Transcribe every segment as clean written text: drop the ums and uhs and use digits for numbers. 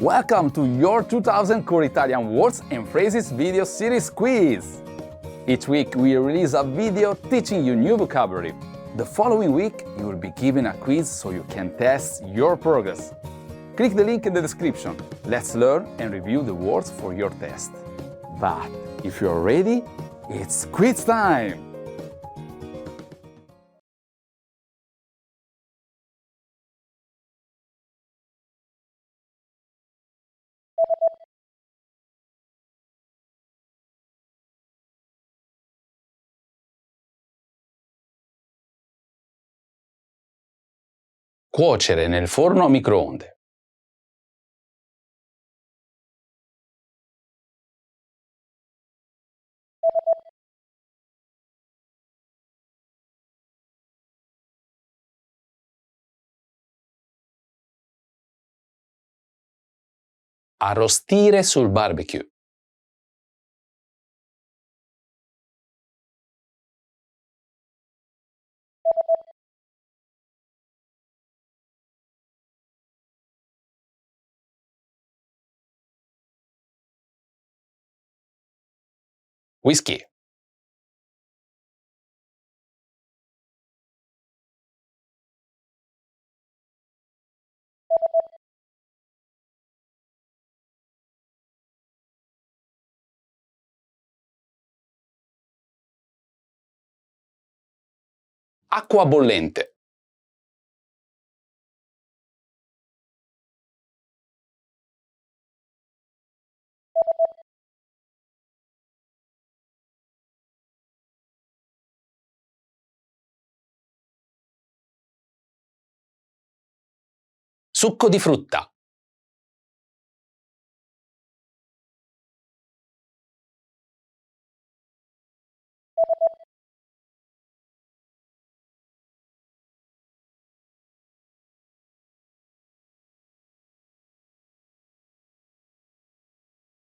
Welcome to your 2000 Core Italian Words and Phrases video series quiz! Each week we release a video teaching you new vocabulary. The following week you will be given a quiz so you can test your progress. Click the link in the description. Let's learn and review the words for your test. But if you're ready, it's quiz time! Cuocere nel forno a microonde. Arrostire sul barbecue. Whisky. Acqua bollente. Succo di frutta.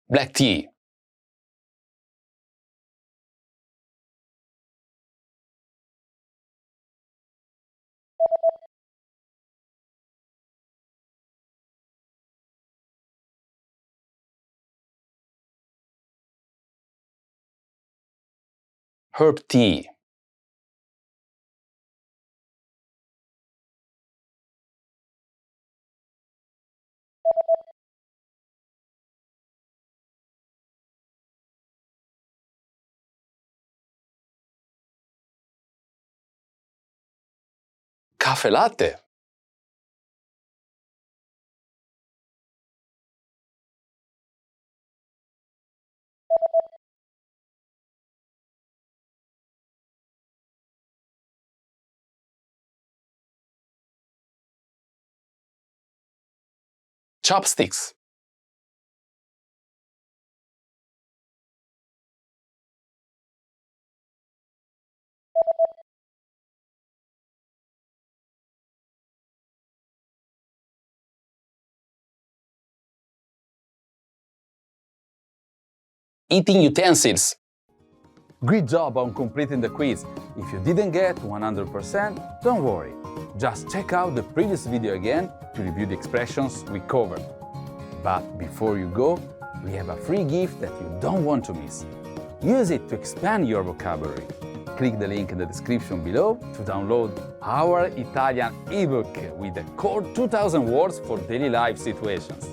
Black tea. Herb tea. Caffè latte. Chopsticks. Eating utensils. Great job on completing the quiz. If you didn't get 100%, don't worry. Just check out the previous video again to review the expressions we covered. But before you go, we have a free gift that you don't want to miss. Use it to expand your vocabulary. Click the link in the description below to download our Italian ebook with the core 2000 words for daily life situations.